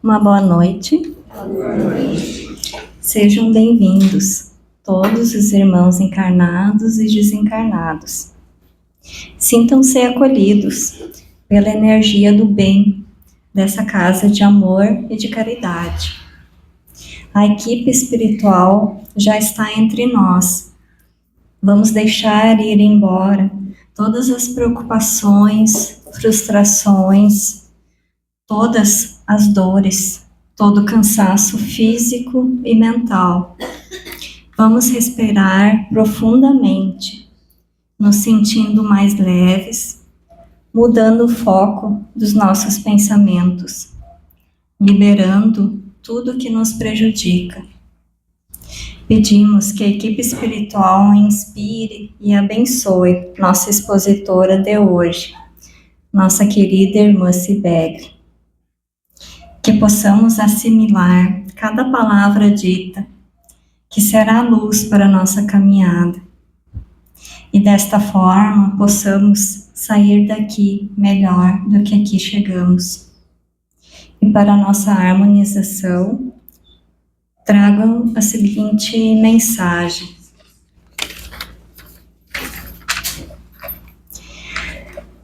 Uma boa noite. Sejam bem-vindos, todos os irmãos encarnados e desencarnados. Sintam-se acolhidos pela energia do bem dessa casa de amor e de caridade. A equipe espiritual já está entre nós. Vamos deixar ir embora todas as preocupações, frustrações, todas as dores, todo o cansaço físico e mental. Vamos respirar profundamente, nos sentindo mais leves, mudando o foco dos nossos pensamentos, liberando tudo que nos prejudica. Pedimos que a equipe espiritual inspire e abençoe nossa expositora de hoje, nossa querida irmã Cibele. Que possamos assimilar cada palavra dita, que será luz para a nossa caminhada. E desta forma possamos sair daqui melhor do que aqui chegamos. E para a nossa harmonização, tragam a seguinte mensagem.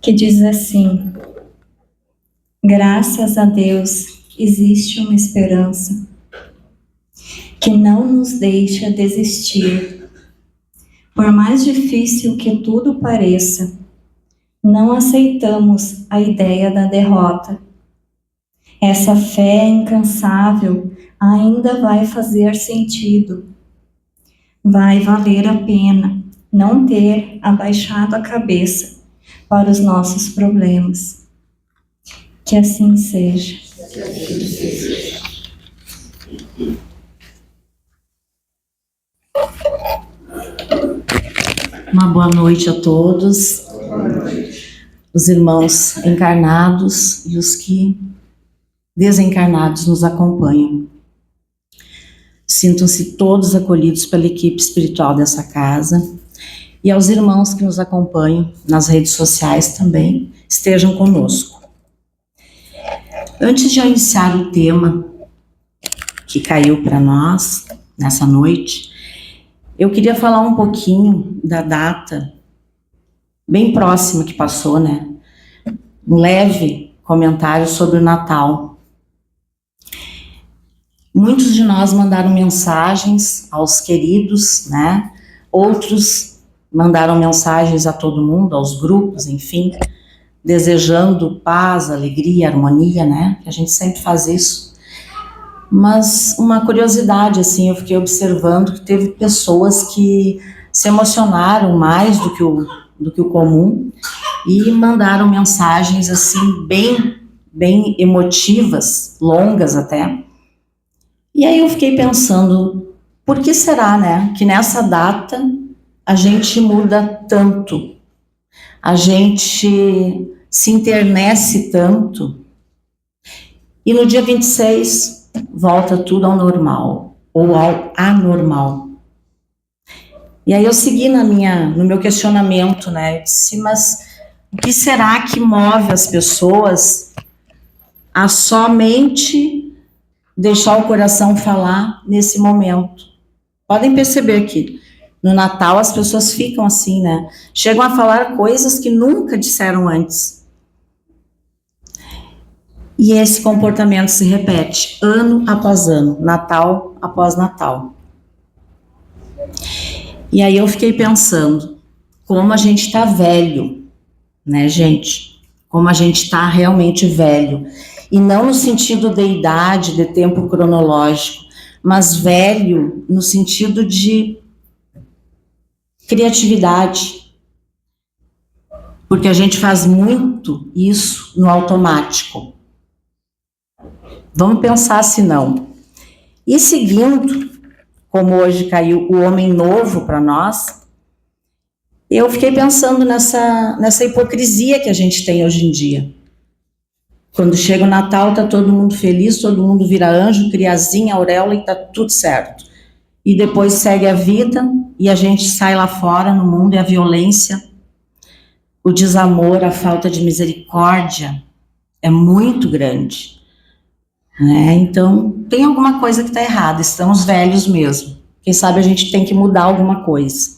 Que diz assim: graças a Deus existe uma esperança que não nos deixa desistir. Por mais difícil que tudo pareça, não aceitamos a ideia da derrota. Essa fé incansável ainda vai fazer sentido. Vai valer a pena não ter abaixado a cabeça para os nossos problemas. Que assim seja. Uma boa noite a todos, os irmãos encarnados e os que desencarnados nos acompanham. Sintam-se todos acolhidos pela equipe espiritual dessa casa e aos irmãos que nos acompanham nas redes sociais também, estejam conosco. Antes de eu iniciar o tema que caiu para nós nessa noite, eu queria falar um pouquinho da data bem próxima que passou, né? Um leve comentário sobre o Natal. Muitos de nós mandaram mensagens aos queridos, né? Outros mandaram mensagens a todo mundo, aos grupos, enfim, desejando paz, alegria, harmonia, né? Que a gente sempre faz isso. Mas uma curiosidade, assim, eu fiquei observando que teve pessoas que se emocionaram mais do que o comum e mandaram mensagens, assim, bem emotivas, longas até. E aí eu fiquei pensando, por que será, né, que nessa data a gente muda tanto, a gente se internece tanto, e no dia 26 volta tudo ao normal, ou ao anormal. E aí eu segui no meu questionamento, né, eu disse, mas o que será que move as pessoas a somente deixar o coração falar nesse momento? Podem perceber que no Natal as pessoas ficam assim, né, chegam a falar coisas que nunca disseram antes. E esse comportamento se repete ano após ano, Natal após Natal. E aí eu fiquei pensando, como a gente tá velho, né, gente? Como a gente tá realmente velho. E não no sentido de idade, de tempo cronológico, mas velho no sentido de criatividade. Porque a gente faz muito isso no automático. Vamos pensar se não. E seguindo, como hoje caiu o Homem Novo para nós, eu fiquei pensando nessa hipocrisia que a gente tem hoje em dia. Quando chega o Natal, tá todo mundo feliz, todo mundo vira anjo, criazinha, auréola e tá tudo certo. E depois segue a vida e a gente sai lá fora no mundo e a violência, o desamor, a falta de misericórdia é muito grande. né? Então, tem alguma coisa que está errada, estamos velhos mesmo. Quem sabe a gente tem que mudar alguma coisa.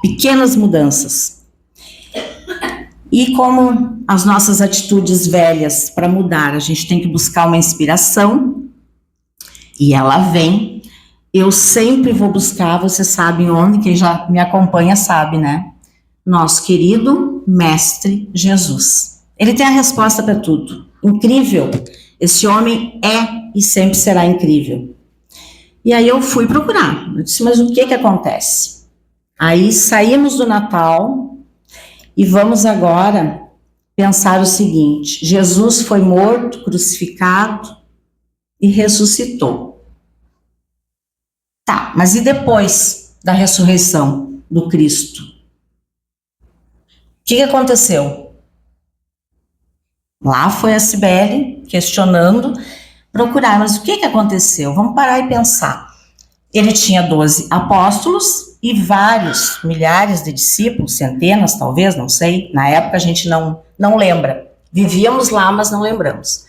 Pequenas mudanças. E como as nossas atitudes velhas para mudar, a gente tem que buscar uma inspiração, e ela vem. Eu sempre vou buscar, vocês sabem onde, quem já me acompanha sabe, né? Nosso querido Mestre Jesus. Ele tem a resposta para tudo. Incrível. Esse homem é e sempre será incrível. E aí eu fui procurar. Eu disse, mas o que acontece? Aí saímos do Natal e vamos agora pensar o seguinte: Jesus foi morto, crucificado e ressuscitou. Tá, mas e depois da ressurreição do Cristo? O que aconteceu? Lá foi a Cibele questionando, procurar, mas o que aconteceu? Vamos parar e pensar. Ele tinha 12 apóstolos e vários, milhares de discípulos, centenas talvez, não sei, na época a gente não lembra. Vivíamos lá, mas não lembramos.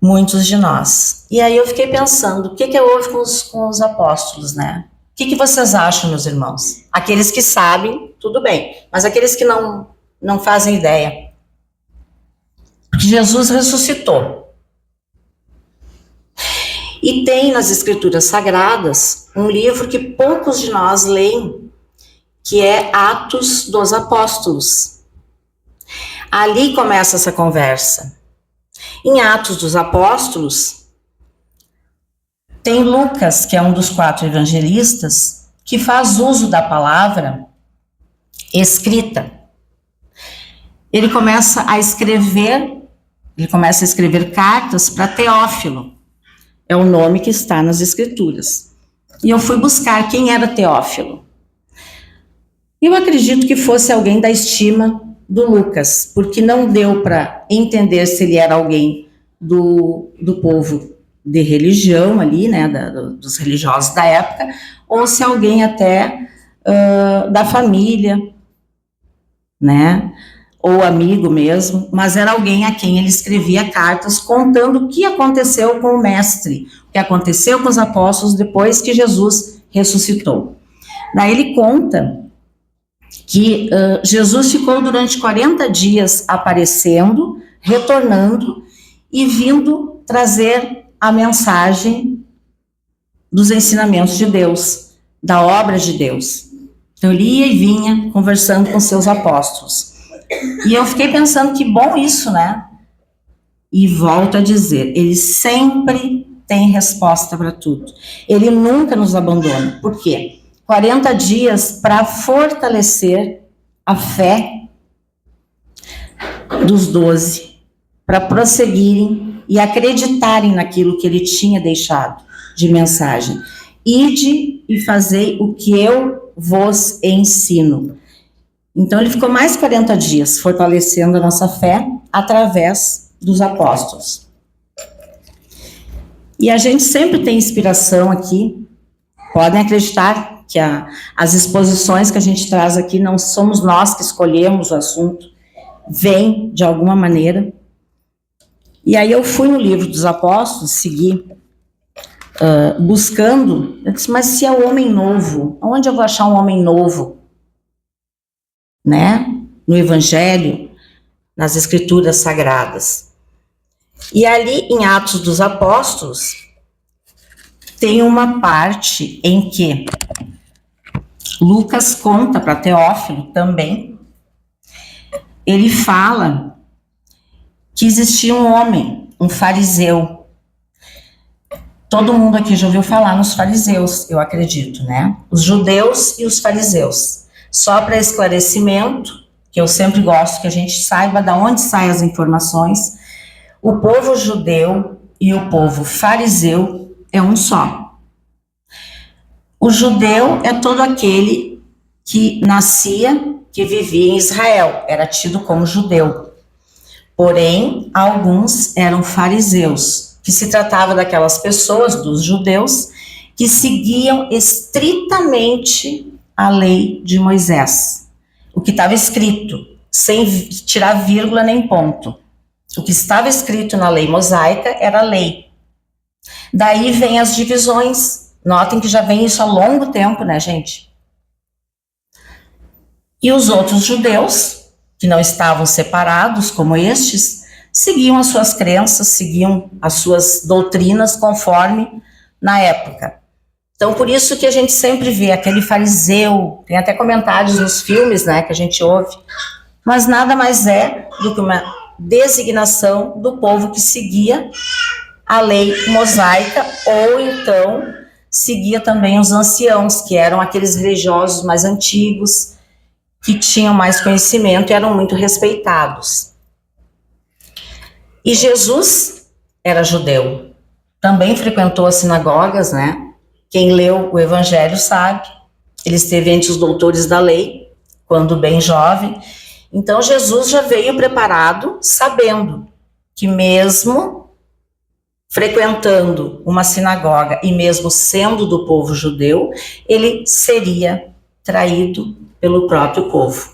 Muitos de nós. E aí eu fiquei pensando, o que houve com os apóstolos, né? O que vocês acham, meus irmãos? Aqueles que sabem, tudo bem, mas aqueles que não fazem ideia. Porque Jesus ressuscitou. E tem nas Escrituras Sagradas um livro que poucos de nós leem, que é Atos dos Apóstolos. Ali começa essa conversa. Em Atos dos Apóstolos, tem Lucas, que é um dos 4 evangelistas, que faz uso da palavra escrita. Ele começa a escrever cartas para Teófilo. É o nome que está nas Escrituras. E eu fui buscar quem era Teófilo. Eu acredito que fosse alguém da estima do Lucas, porque não deu para entender se ele era alguém do povo de religião ali, né, dos religiosos da época, ou se alguém até da família, né, ou amigo mesmo, mas era alguém a quem ele escrevia cartas contando o que aconteceu com o mestre, o que aconteceu com os apóstolos depois que Jesus ressuscitou. Daí ele conta que Jesus ficou durante 40 dias aparecendo, retornando e vindo trazer a mensagem dos ensinamentos de Deus, da obra de Deus. Então ele ia e vinha conversando com seus apóstolos. E eu fiquei pensando que bom isso, né? E volto a dizer, ele sempre tem resposta para tudo. Ele nunca nos abandona. Por quê? 40 dias para fortalecer a fé dos 12, para prosseguirem e acreditarem naquilo que ele tinha deixado de mensagem. Ide e fazei o que eu vos ensino. Então ele ficou mais 40 dias fortalecendo a nossa fé através dos apóstolos. E a gente sempre tem inspiração aqui, podem acreditar que as exposições que a gente traz aqui não somos nós que escolhemos o assunto, vem de alguma maneira. E aí eu fui no livro dos apóstolos, segui buscando, eu disse, mas se é o homem novo, onde eu vou achar um homem novo? Né? No Evangelho, nas Escrituras Sagradas. E ali em Atos dos Apóstolos, tem uma parte em que Lucas conta para Teófilo também, ele fala que existia um homem, um fariseu. Todo mundo aqui já ouviu falar nos fariseus, eu acredito, né? Os judeus e os fariseus. Só para esclarecimento, que eu sempre gosto que a gente saiba de onde saem as informações, o povo judeu e o povo fariseu é um só. O judeu é todo aquele que nascia, que vivia em Israel, era tido como judeu. Porém, alguns eram fariseus, que se tratava daquelas pessoas, dos judeus, que seguiam estritamente a lei de Moisés, o que estava escrito, sem tirar vírgula nem ponto. O que estava escrito na lei mosaica era lei. Daí vem as divisões. Notem que já vem isso há longo tempo, né, gente? E os outros judeus, que não estavam separados como estes, seguiam as suas crenças, seguiam as suas doutrinas conforme na época. Então, por isso que a gente sempre vê aquele fariseu, tem até comentários nos filmes, né, que a gente ouve, mas nada mais é do que uma designação do povo que seguia a lei mosaica, ou então seguia também os anciãos, que eram aqueles religiosos mais antigos, que tinham mais conhecimento e eram muito respeitados. E Jesus era judeu, também frequentou as sinagogas, né? Quem leu o Evangelho sabe, ele esteve entre os doutores da lei, quando bem jovem. Então Jesus já veio preparado, sabendo que mesmo frequentando uma sinagoga e mesmo sendo do povo judeu, ele seria traído pelo próprio povo.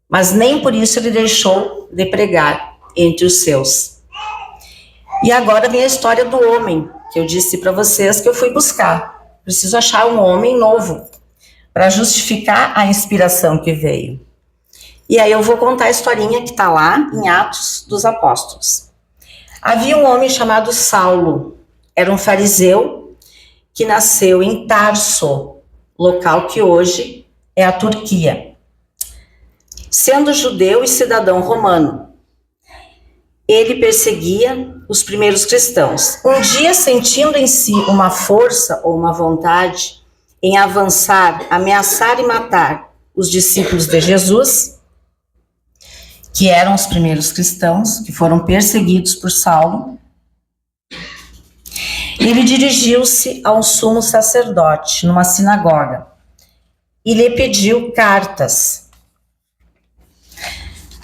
Mas nem por isso ele deixou de pregar entre os seus. E agora vem a história do homem, que eu disse para vocês que eu fui buscar. Preciso achar um homem novo para justificar a inspiração que veio. E aí eu vou contar a historinha que está lá em Atos dos Apóstolos. Havia um homem chamado Saulo, era um fariseu que nasceu em Tarso, local que hoje é a Turquia. Sendo judeu e cidadão romano, ele perseguia os primeiros cristãos. Um dia, sentindo em si uma força ou uma vontade em avançar, ameaçar e matar os discípulos de Jesus, que eram os primeiros cristãos, que foram perseguidos por Saulo, ele dirigiu-se a um sumo sacerdote numa sinagoga e lhe pediu cartas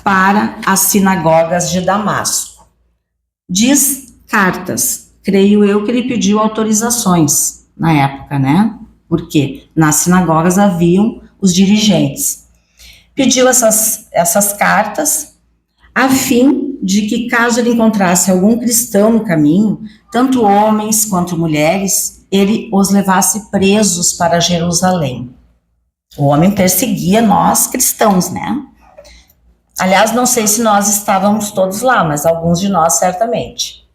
para as sinagogas de Damasco. Diz cartas, creio eu que ele pediu autorizações na época, né? Porque nas sinagogas haviam os dirigentes. Pediu essas cartas a fim de que, caso ele encontrasse algum cristão no caminho, tanto homens quanto mulheres, ele os levasse presos para Jerusalém. O homem perseguia nós cristãos, né? Aliás, não sei se nós estávamos todos lá, mas alguns de nós certamente.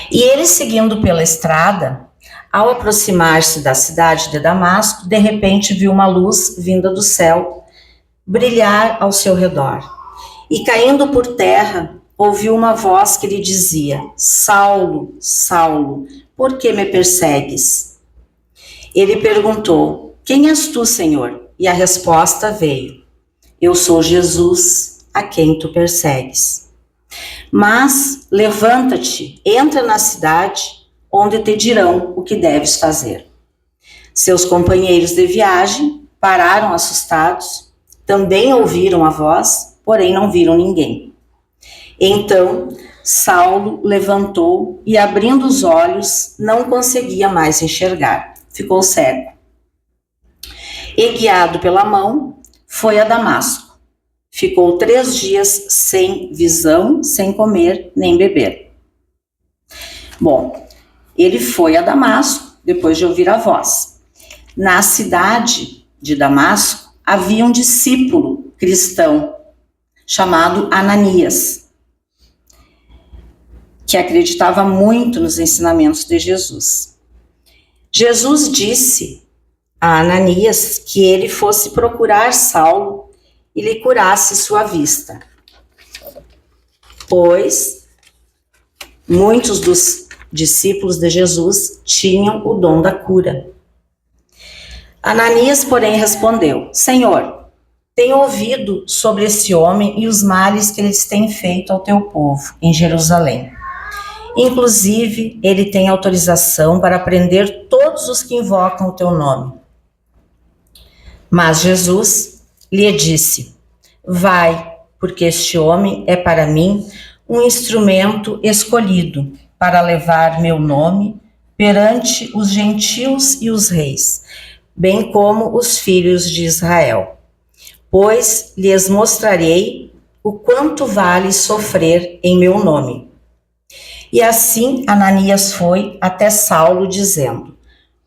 E ele, seguindo pela estrada, ao aproximar-se da cidade de Damasco, de repente viu uma luz vinda do céu brilhar ao seu redor. E caindo por terra, ouviu uma voz que lhe dizia: Saulo, Saulo, por que me persegues? Ele perguntou: Quem és tu, Senhor? E a resposta veio: Eu sou Jesus, a quem tu persegues. Mas levanta-te, entra na cidade, onde te dirão o que deves fazer. Seus companheiros de viagem pararam assustados, também ouviram a voz, porém não viram ninguém. Então Saulo levantou e, abrindo os olhos, não conseguia mais enxergar, ficou cego. E, guiado pela mão, foi a Damasco. Ficou 3 dias sem visão, sem comer nem beber. Bom, ele foi a Damasco depois de ouvir a voz. Na cidade de Damasco havia um discípulo cristão chamado Ananias, que acreditava muito nos ensinamentos de Jesus. Jesus disse a Ananias que ele fosse procurar Saulo e lhe curasse sua vista, pois muitos dos discípulos de Jesus tinham o dom da cura. Ananias, porém, respondeu: Senhor, tenho ouvido sobre esse homem e os males que eles têm feito ao teu povo em Jerusalém. Inclusive, ele tem autorização para prender todos os que invocam o teu nome. Mas Jesus lhe disse: Vai, porque este homem é para mim um instrumento escolhido para levar meu nome perante os gentios e os reis, bem como os filhos de Israel. Pois lhes mostrarei o quanto vale sofrer em meu nome. E assim Ananias foi até Saulo, dizendo: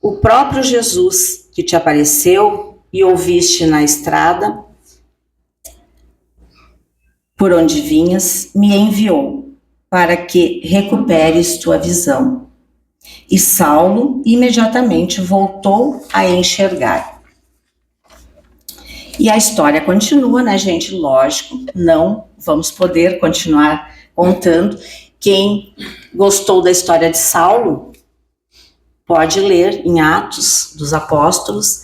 o próprio Jesus que te apareceu e ouviste na estrada por onde vinhas, me enviou para que recuperes tua visão. E Saulo imediatamente voltou a enxergar. E a história continua, né, gente? Lógico, não vamos poder continuar contando. Quem gostou da história de Saulo pode ler em Atos dos Apóstolos,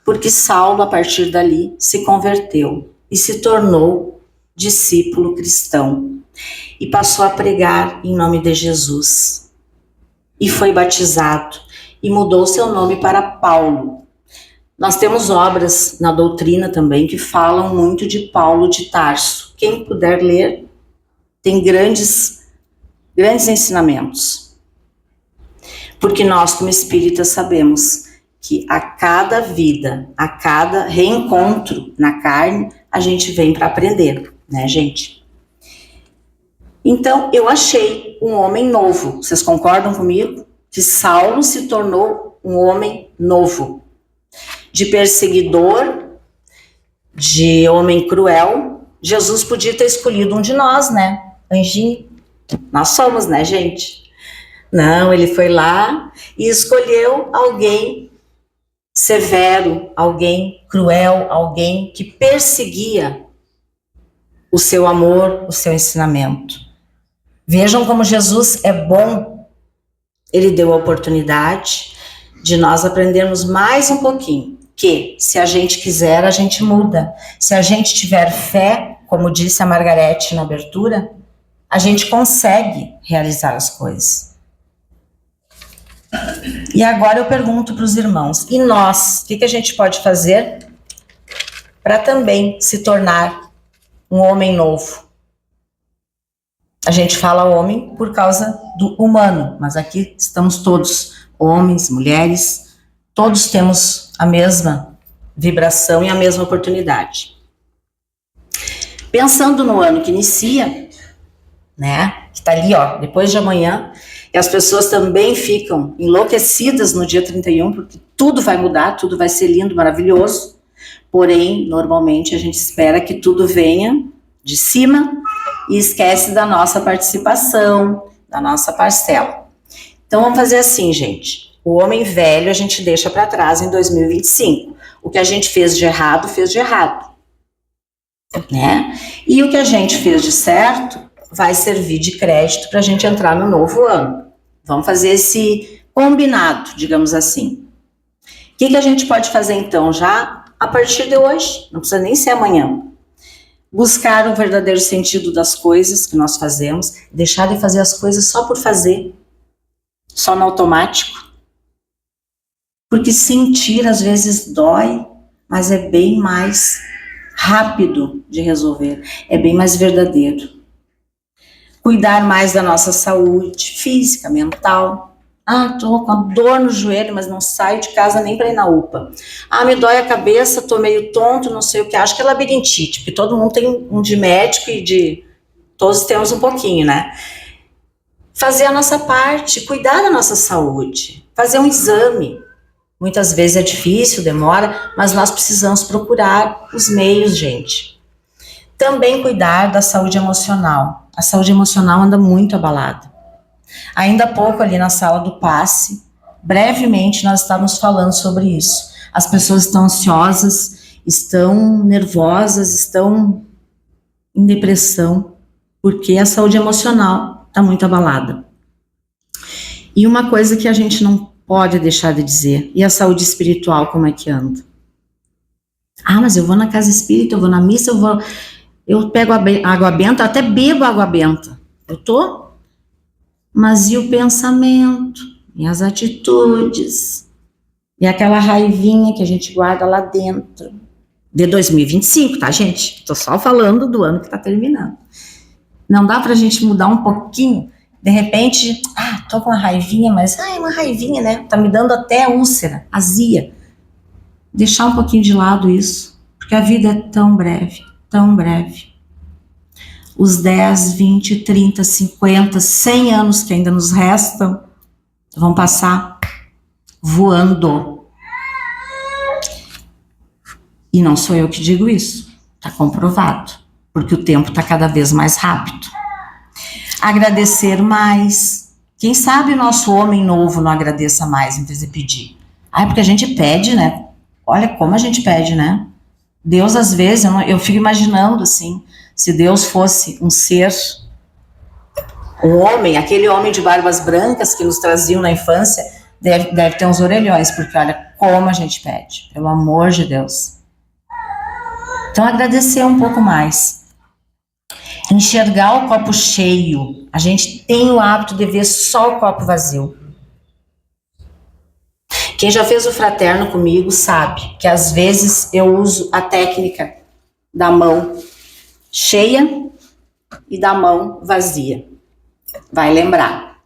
porque Saulo, a partir dali, se converteu e se tornou discípulo cristão e passou a pregar em nome de Jesus e foi batizado e mudou seu nome para Paulo. Nós temos obras na doutrina também que falam muito de Paulo de Tarso. Quem puder ler, tem grandes ensinamentos. Porque nós, como espíritas, sabemos que a cada vida, a cada reencontro na carne, a gente vem para aprender, né, gente? Então, eu achei um homem novo. Vocês concordam comigo? Que Saulo se tornou um homem novo. De perseguidor, de homem cruel, Jesus podia ter escolhido um de nós, né? Anjinho. Nós somos, né, gente? Não, ele foi lá e escolheu alguém severo, alguém cruel, alguém que perseguia o seu amor, o seu ensinamento. Vejam como Jesus é bom. Ele deu a oportunidade de nós aprendermos mais um pouquinho, que se a gente quiser, a gente muda. Se a gente tiver fé, como disse a Margarete na abertura, a gente consegue realizar as coisas. E agora eu pergunto para os irmãos, e nós, o que a gente pode fazer para também se tornar um homem novo? A gente fala homem por causa do humano, mas aqui estamos todos, homens, mulheres, todos temos a mesma vibração e a mesma oportunidade. Pensando no ano que inicia, né, que está ali, ó, depois de amanhã, e as pessoas também ficam enlouquecidas no dia 31, porque tudo vai mudar, tudo vai ser lindo, maravilhoso, porém, normalmente a gente espera que tudo venha de cima e esquece da nossa participação, da nossa parcela. Então vamos fazer assim, gente, o homem velho a gente deixa para trás em 2025, o que a gente fez de errado, né? E o que a gente fez de certo vai servir de crédito para a gente entrar no novo ano. Vamos fazer esse combinado, digamos assim. O que a gente pode fazer então já a partir de hoje? Não precisa nem ser amanhã. Buscar o verdadeiro sentido das coisas que nós fazemos, deixar de fazer as coisas só por fazer, só no automático. Porque sentir às vezes dói, mas é bem mais rápido de resolver, é bem mais verdadeiro. Cuidar mais da nossa saúde física, mental. Tô com a dor no joelho, mas não saio de casa nem para ir na UPA. Me dói a cabeça, tô meio tonto, não sei o que. Acho que é labirintite, porque todo mundo tem um de médico e de... Todos temos um pouquinho, né? Fazer a nossa parte, cuidar da nossa saúde, fazer um exame. Muitas vezes é difícil, demora, mas nós precisamos procurar os meios, gente. Também cuidar da saúde emocional. A saúde emocional anda muito abalada. Ainda há pouco ali na sala do passe, brevemente nós estávamos falando sobre isso. As pessoas estão ansiosas, estão nervosas, estão em depressão, porque a saúde emocional está muito abalada. E uma coisa que a gente não pode deixar de dizer, e a saúde espiritual como é que anda? Mas eu vou na casa espírita, eu vou na missa, eu pego água benta, até bebo água benta. Mas e o pensamento? E as atitudes? E aquela raivinha que a gente guarda lá dentro? De 2025, tá, gente? Tô só falando do ano que tá terminando. Não dá pra gente mudar um pouquinho? De repente, tô com uma raivinha, mas é uma raivinha, né? Tá me dando até úlcera, azia. Deixar um pouquinho de lado isso, porque a vida é tão breve, tão breve. os 10, 20, 30, 50, 100 anos que ainda nos restam vão passar voando. E não sou eu que digo isso, está comprovado, porque o tempo está cada vez mais rápido. Agradecer mais. Quem sabe o nosso homem novo não agradeça mais em vez de pedir. Porque a gente pede, né? Olha como a gente pede, né? Deus, às vezes, eu fico imaginando assim, se Deus fosse um ser, um homem, aquele homem de barbas brancas que nos traziam na infância, deve ter uns orelhões, porque olha como a gente pede, pelo amor de Deus. Então, agradecer um pouco mais. Enxergar o copo cheio. A gente tem o hábito de ver só o copo vazio. Quem já fez o fraterno comigo sabe que às vezes eu uso a técnica da mão cheia e da mão vazia. Vai lembrar.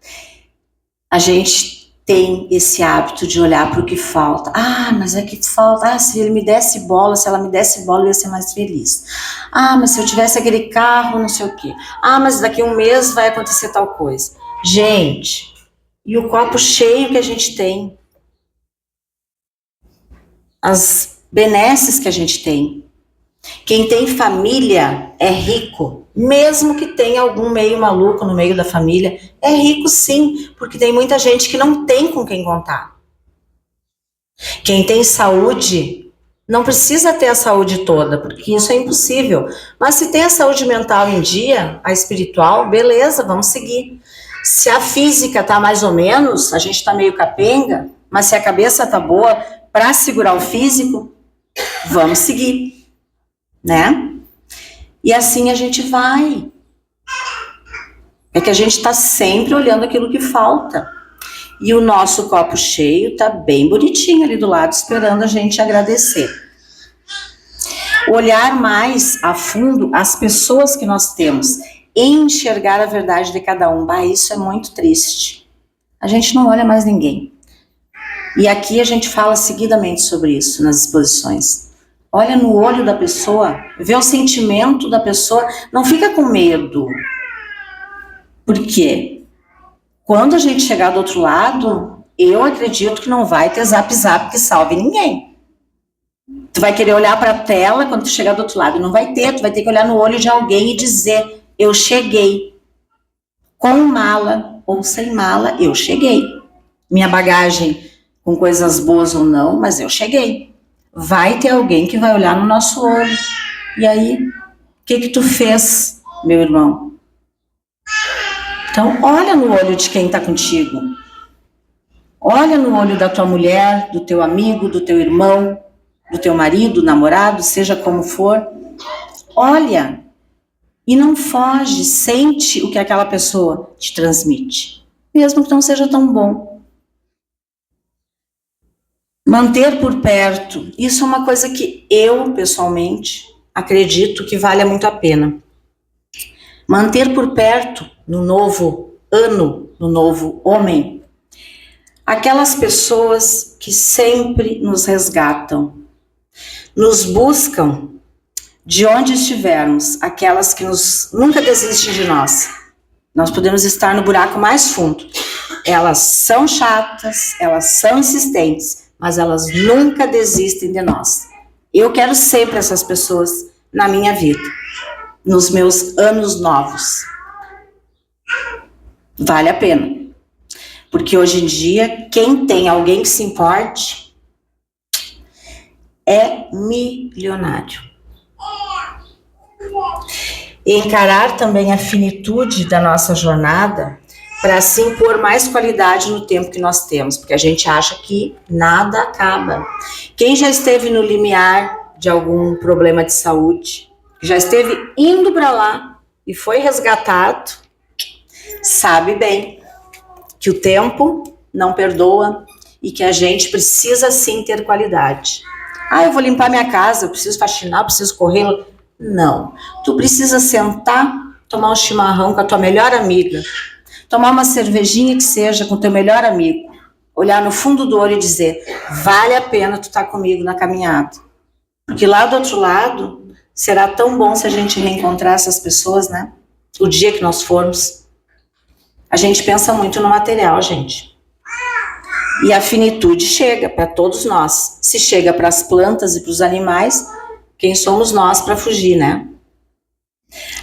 A gente tem esse hábito de olhar para o que falta. Mas é que falta. Se ele me desse bola, se ela me desse bola, eu ia ser mais feliz. Mas se eu tivesse aquele carro, não sei o quê. Mas daqui a um mês vai acontecer tal coisa. Gente, e o copo cheio que a gente tem? As benesses que a gente tem. Quem tem família é rico, mesmo que tenha algum meio maluco no meio da família, é rico sim, porque tem muita gente que não tem com quem contar. Quem tem saúde, não precisa ter a saúde toda, porque isso é impossível, mas se tem a saúde mental em dia, a espiritual, beleza, vamos seguir. Se a física tá mais ou menos, a gente tá meio capenga, mas se a cabeça tá boa para segurar o físico, vamos seguir. Né? E assim a gente vai. É que a gente está sempre olhando aquilo que falta. E o nosso copo cheio tá bem bonitinho ali do lado, esperando a gente agradecer. Olhar mais a fundo as pessoas que nós temos, enxergar a verdade de cada um. Isso é muito triste. A gente não olha mais ninguém. E aqui a gente fala seguidamente sobre isso nas exposições. Olha no olho da pessoa, vê o sentimento da pessoa, não fica com medo. Por quê? Quando a gente chegar do outro lado, eu acredito que não vai ter zap-zap que salve ninguém. Tu vai querer olhar para a tela quando tu chegar do outro lado, não vai ter, tu vai ter que olhar no olho de alguém e dizer, eu cheguei. Com mala ou sem mala, eu cheguei. Minha bagagem com coisas boas ou não, mas eu cheguei. Vai ter alguém que vai olhar no nosso olho. E aí, o que tu fez, meu irmão? Então, olha no olho de quem está contigo. Olha no olho da tua mulher, do teu amigo, do teu irmão, do teu marido, namorado, seja como for. Olha e não foge, sente o que aquela pessoa te transmite, mesmo que não seja tão bom. Manter por perto, isso é uma coisa que eu, pessoalmente, acredito que vale muito a pena. Manter por perto, no novo ano, no novo homem, aquelas pessoas que sempre nos resgatam, nos buscam de onde estivermos, aquelas que nunca desistem de nós. Nós podemos estar no buraco mais fundo. Elas são chatas, elas são insistentes, mas elas nunca desistem de nós. Eu quero sempre essas pessoas na minha vida, nos meus anos novos. Vale a pena. Porque hoje em dia, quem tem alguém que se importe é milionário. E encarar também a finitude da nossa jornada para assim pôr mais qualidade no tempo que nós temos, porque a gente acha que nada acaba. Quem já esteve no limiar de algum problema de saúde, já esteve indo para lá e foi resgatado, sabe bem que o tempo não perdoa e que a gente precisa sim ter qualidade. Eu vou limpar minha casa, eu preciso faxinar, eu preciso correr. Não, tu precisa sentar, tomar um chimarrão com a tua melhor amiga, tomar uma cervejinha que seja com o teu melhor amigo, olhar no fundo do olho e dizer, vale a pena tu estar comigo na caminhada. Porque lá do outro lado, será tão bom se a gente reencontrar essas pessoas, né? o dia que nós formos. A gente pensa muito no material, gente. E a finitude chega para todos nós. Se chega para as plantas e para os animais, quem somos nós para fugir, né?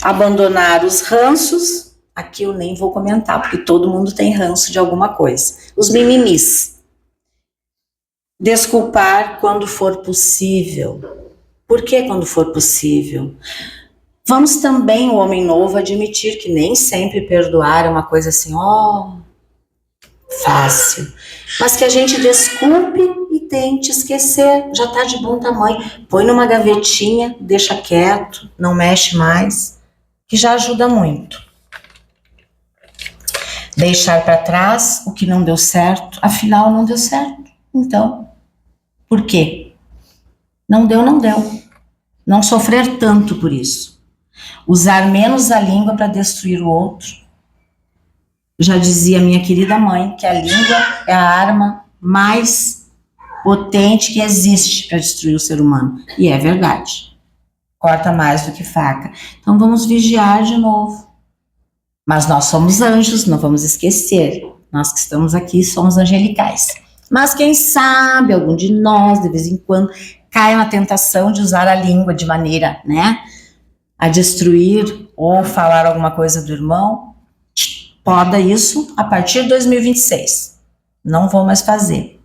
Abandonar os ranços, aqui eu nem vou comentar, porque todo mundo tem ranço de alguma coisa. Os mimimis. Desculpar quando for possível. Por que quando for possível? Vamos também, o homem novo, admitir que nem sempre perdoar é uma coisa assim, fácil. Mas que a gente desculpe e tente esquecer, já tá de bom tamanho. Põe numa gavetinha, deixa quieto, não mexe mais, que já ajuda muito. Deixar para trás o que não deu certo, afinal não deu certo. Então, por quê? Não deu, não deu. Não sofrer tanto por isso. Usar menos a língua para destruir o outro. Já dizia minha querida mãe que a língua é a arma mais potente que existe para destruir o ser humano. E é verdade. Corta mais do que faca. Então vamos vigiar de novo. Mas nós somos anjos, não vamos esquecer. Nós que estamos aqui somos angelicais. Mas quem sabe algum de nós, de vez em quando, cai na tentação de usar a língua de maneira, né, a destruir ou falar alguma coisa do irmão. Poda isso a partir de 2026. Não vou mais fazer.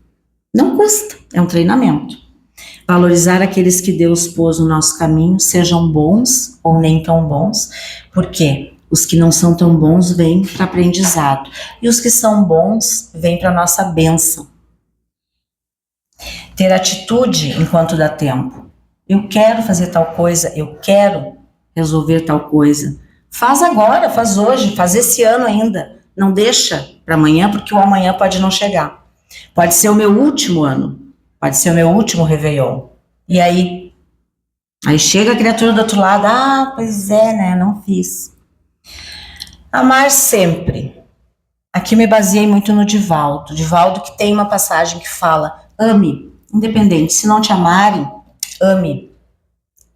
Não custa, é um treinamento. Valorizar aqueles que Deus pôs no nosso caminho, sejam bons ou nem tão bons, porque os que não são tão bons vêm para aprendizado e os que são bons vêm para nossa bênção. Ter atitude enquanto dá tempo. Eu quero fazer tal coisa, eu quero resolver tal coisa. Faz agora, faz hoje, faz esse ano ainda. Não deixa para amanhã, porque o amanhã pode não chegar. Pode ser o meu último ano, pode ser o meu último Réveillon. E aí? Aí chega a criatura do outro lado, pois é, né, não fiz. Amar sempre. Aqui me baseei muito no Divaldo. Divaldo que tem uma passagem que fala, ame, independente, se não te amarem, ame.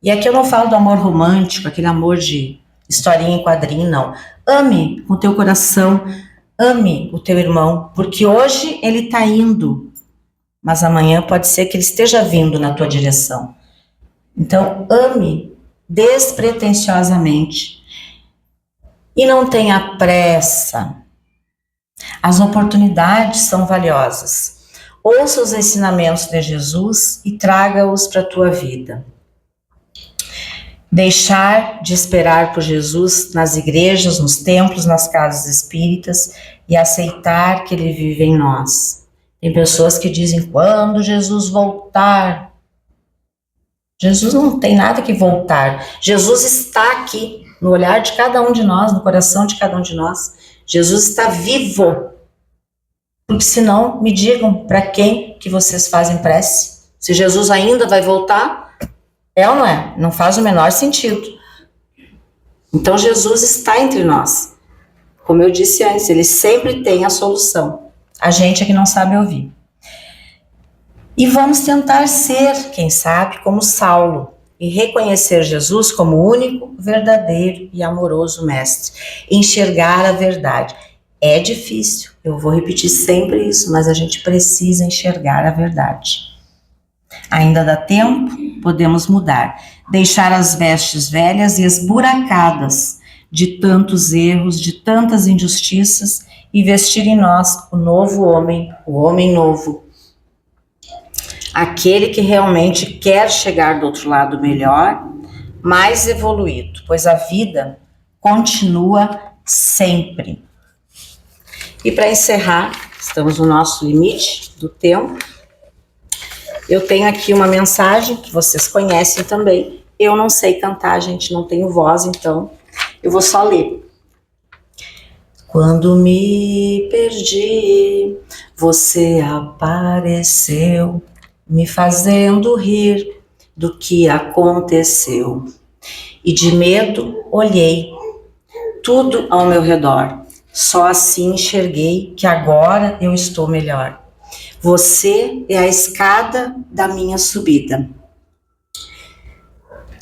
E aqui eu não falo do amor romântico, aquele amor de historinha em quadrinho, não. Ame com o teu coração, ame o teu irmão, porque hoje ele está indo, mas amanhã pode ser que ele esteja vindo na tua direção. Então, ame despretensiosamente e não tenha pressa. As oportunidades são valiosas. Ouça os ensinamentos de Jesus e traga-os para a tua vida. Deixar de esperar por Jesus nas igrejas, nos templos, nas casas espíritas e aceitar que Ele vive em nós. Tem pessoas que dizem, quando Jesus voltar? Jesus não tem nada que voltar. Jesus está aqui, no olhar de cada um de nós, no coração de cada um de nós. Jesus está vivo. Porque senão, me digam, para quem que vocês fazem prece? Se Jesus ainda vai voltar... É ou não é? Não faz o menor sentido. Então Jesus está entre nós. Como eu disse antes, ele sempre tem a solução. A gente é que não sabe ouvir. E vamos tentar ser, quem sabe, como Saulo, e reconhecer Jesus como o único, verdadeiro e amoroso mestre. Enxergar a verdade. É difícil, eu vou repetir sempre isso, mas a gente precisa enxergar a verdade. Ainda dá tempo, podemos mudar. Deixar as vestes velhas e esburacadas de tantos erros, de tantas injustiças e vestir em nós o novo homem, o homem novo. Aquele que realmente quer chegar do outro lado melhor, mais evoluído, pois a vida continua sempre. E para encerrar, estamos no nosso limite do tempo. Eu tenho aqui uma mensagem que vocês conhecem também. Eu não sei cantar, gente, não tenho voz, então eu vou só ler. Quando me perdi, você apareceu, me fazendo rir do que aconteceu. E de medo olhei tudo ao meu redor. Só assim enxerguei que agora eu estou melhor. Você é a escada da minha subida.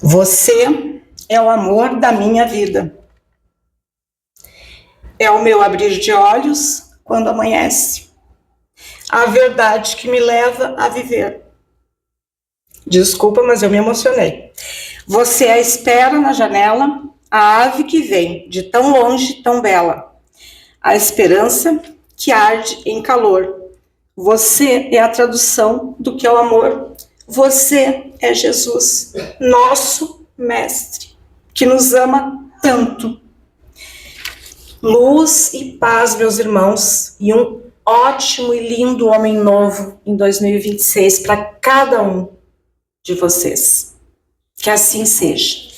Você é o amor da minha vida. é o meu abrir de olhos quando amanhece. A verdade que me leva a viver. Desculpa, mas eu me emocionei. Você a espera na janela, a ave que vem de tão longe, tão bela. A esperança que arde em calor. Você é a tradução do que é o amor. Você é Jesus, nosso mestre, que nos ama tanto. Luz e paz, meus irmãos, e um ótimo e lindo homem novo em 2026 para cada um de vocês. Que assim seja.